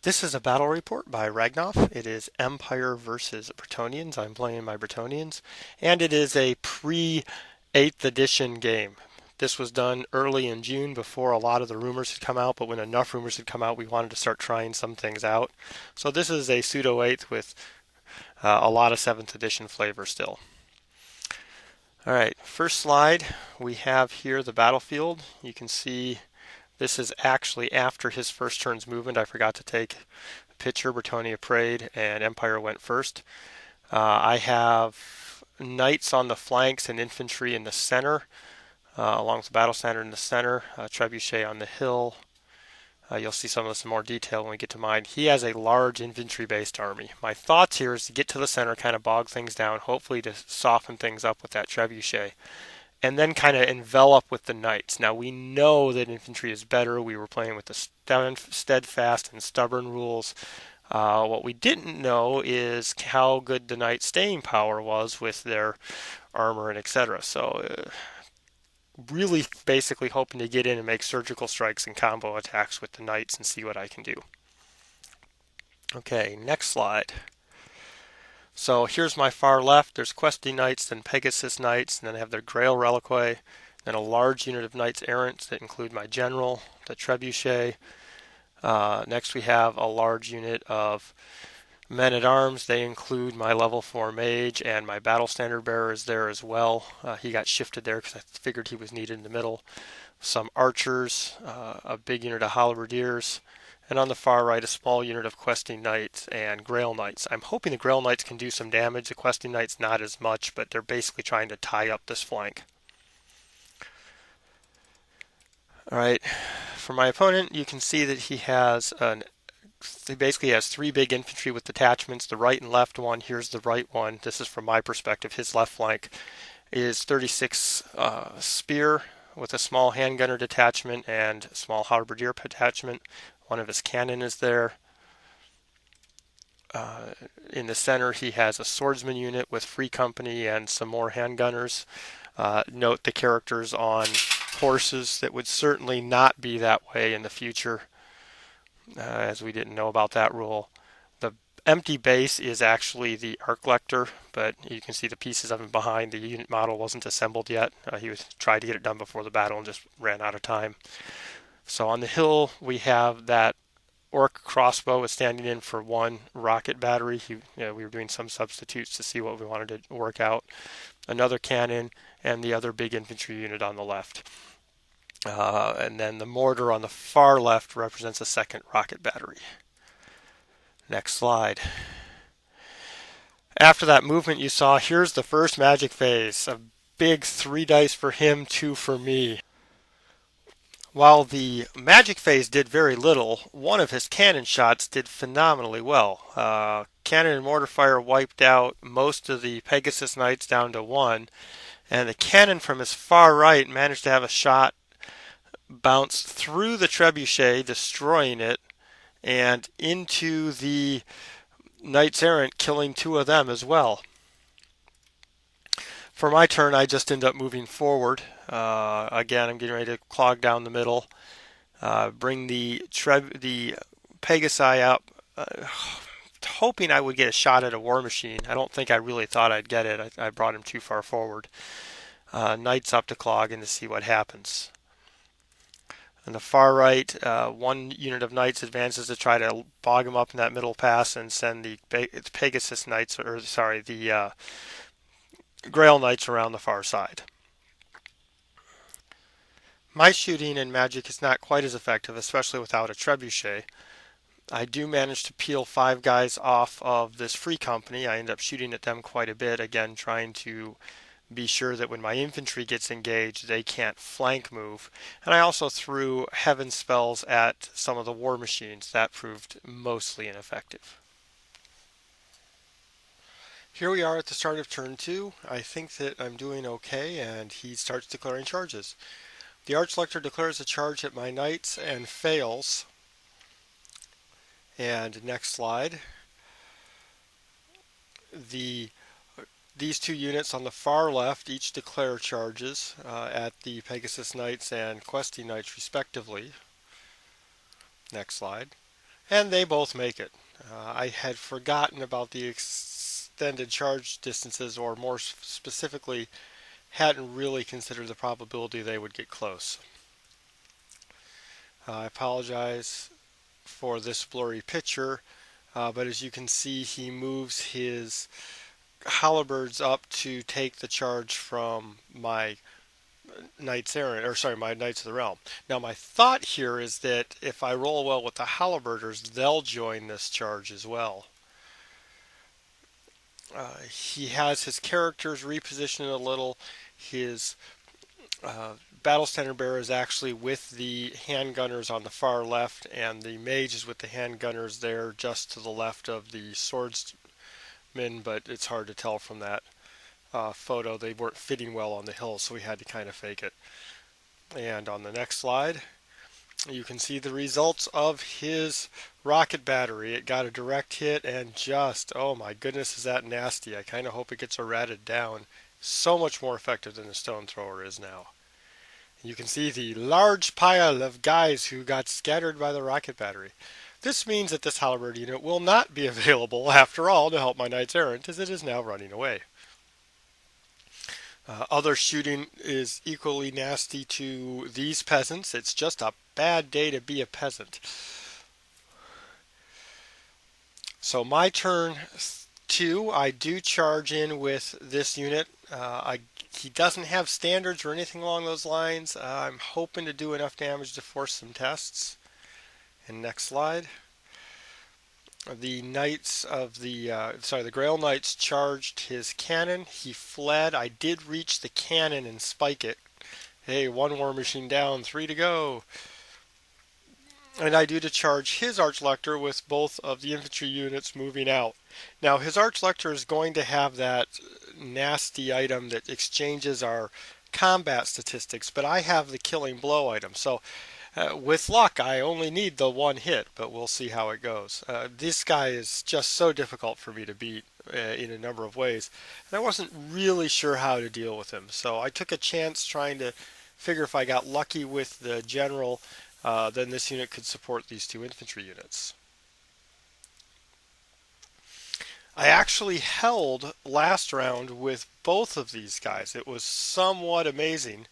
This is a battle report by Ragnoff. It is Empire versus Bretonnians. I'm playing my Bretonnians, and it is a pre-8th edition game. This was done early in June before a lot of the rumors had come out, but when enough rumors had come out, we wanted to start trying some things out. So this is a pseudo 8th with a lot of 7th edition flavor still. All right, first slide, we have here the battlefield. You can see this is actually after his first turn's movement. I forgot to take a picture. Bretonnia prayed and Empire went first. I have knights on the flanks and infantry in the center, along with the battle standard in the center, trebuchet on the hill. You'll see some of this in more detail when we get to mine. He has a large infantry-based army. My thoughts here is to get to the center, kind of bog things down, hopefully to soften things up with that trebuchet, and then kind of envelop with the knights. Now we know that infantry is better. We were playing with the steadfast and stubborn rules. What we didn't know is how good the knight staying power was with their armor and etc. So really basically hoping to get in and make surgical strikes and combo attacks with the knights and see what I can do. Okay, next slide. So here's my far left. There's questing knights, then Pegasus knights, and then I have their Grail reliquae, then a large unit of knights errant that include my general, the trebuchet. Next we have a large unit of men at arms. They include my level 4 mage, and my battle standard bearer is there as well. He got shifted there because I figured he was needed in the middle. Some archers, a big unit of halberdiers, and on the far right a small unit of questing knights and grail knights. I'm hoping the grail knights can do some damage. The questing knights not as much, but they're basically trying to tie up this flank. Alright, for my opponent you can see that he basically has 3 big infantry with detachments, the right and left one. Here's the right one. This is from my perspective. His left flank is 36 spear with a small handgunner detachment and a small halberdier detachment. One of his cannon is there. In the center he has a swordsman unit with free company and some more handgunners. Note the characters on horses. That would certainly not be that way in the future, as we didn't know about that rule. The empty base is actually the arc lector, but you can see the pieces of him behind. The unit model wasn't assembled yet. He was tried to get it done before the battle and just ran out of time. So on the hill we have that orc crossbow is standing in for 1 rocket battery. We were doing some substitutes to see what we wanted to work out. Another cannon and the other big infantry unit on the left. And then the mortar on the far left represents a 2nd rocket battery. Next slide. After that movement you saw, here's the first magic phase. A big 3 dice for him, 2 for me. While the magic phase did very little, one of his cannon shots did phenomenally well. Cannon and mortar fire wiped out most of the Pegasus Knights down to 1, and the cannon from his far right managed to have a shot bounce through the trebuchet, destroying it, and into the Knights Errant, killing 2 of them as well. For my turn, I just end up moving forward. Again, I'm getting ready to clog down the middle, bring the Pegasi up, hoping I would get a shot at a war machine. I don't think I really thought I'd get it. I brought him too far forward. Knights up to clog and to see what happens. On the far right, 1 unit of knights advances to try to bog him up in that middle pass and send the Pegasus Knights, the Grail Knights around the far side. My shooting in Magic is not quite as effective, especially without a trebuchet. I do manage to peel 5 guys off of this free company. I end up shooting at them quite a bit, again trying to be sure that when my infantry gets engaged they can't flank move. And I also threw heaven spells at some of the war machines. That proved mostly ineffective. Here we are at the start of turn 2. I think that I'm doing okay, and he starts declaring charges. The Archlector declares a charge at my knights and fails. And next slide. These 2 units on the far left each declare charges at the Pegasus Knights and Questing Knights respectively. Next slide. and they both make it. I had forgotten about the extended charge distances, or more specifically, hadn't really considered the probability they would get close. I apologize for this blurry picture, but as you can see, he moves his halberds up to take the charge from my knights errant, or sorry, my knights of the realm. Now, my thought here is that if I roll well with the halberders, they'll join this charge as well. He has his characters repositioned a little. His battle standard bearer is actually with the handgunners on the far left, and the mage is with the handgunners there just to the left of the swordsmen, but it's hard to tell from that photo. They weren't fitting well on the hill, so we had to kind of fake it. And on the next slide, you can see the results of his rocket battery. It got a direct hit and just, oh my goodness, is that nasty. I kind of hope it gets ratted down. So much more effective than the stone thrower is now. You can see the large pile of guys who got scattered by the rocket battery. This means that this halberd unit will not be available after all to help my knights errant, as it is now running away. Other shooting is equally nasty to these peasants. It's just a bad day to be a peasant. So my turn 2, I do charge in with this unit. He doesn't have standards or anything along those lines. I'm hoping to do enough damage to force some tests. And next slide. The knights of the Grail Knights charged his cannon. He fled. I did reach the cannon and spike it. Hey, 1 war machine down, 3 to go. And I do to charge his Archlector with both of the infantry units moving out. Now, his Archlector is going to have that nasty item that exchanges our combat statistics, but I have the killing blow item. So with luck, I only need the 1 hit, but we'll see how it goes. This guy is just so difficult for me to beat in a number of ways, and I wasn't really sure how to deal with him. So I took a chance trying to figure if I got lucky with the general, then this unit could support these 2 infantry units. I actually held last round with both of these guys. It was somewhat amazing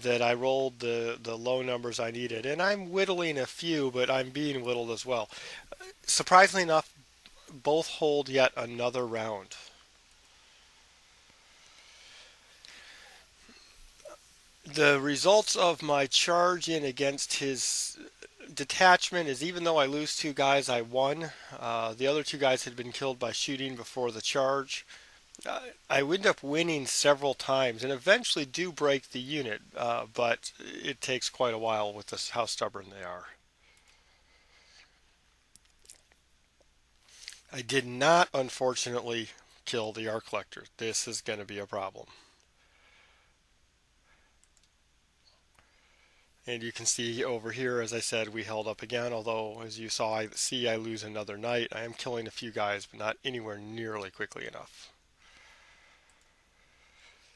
that I rolled the low numbers I needed. And I'm whittling a few, but I'm being whittled as well. Surprisingly enough, both hold yet another round. The results of my charge in against his detachment is, even though I lose 2 guys, I won. The other 2 guys had been killed by shooting before the charge. I end up winning several times and eventually do break the unit, but it takes quite a while with this, how stubborn they are. I did not, unfortunately, kill the Archlector. This is going to be a problem. And you can see over here, as I said, we held up again, although as you saw, I lose another knight. I am killing a few guys, but not anywhere nearly quickly enough.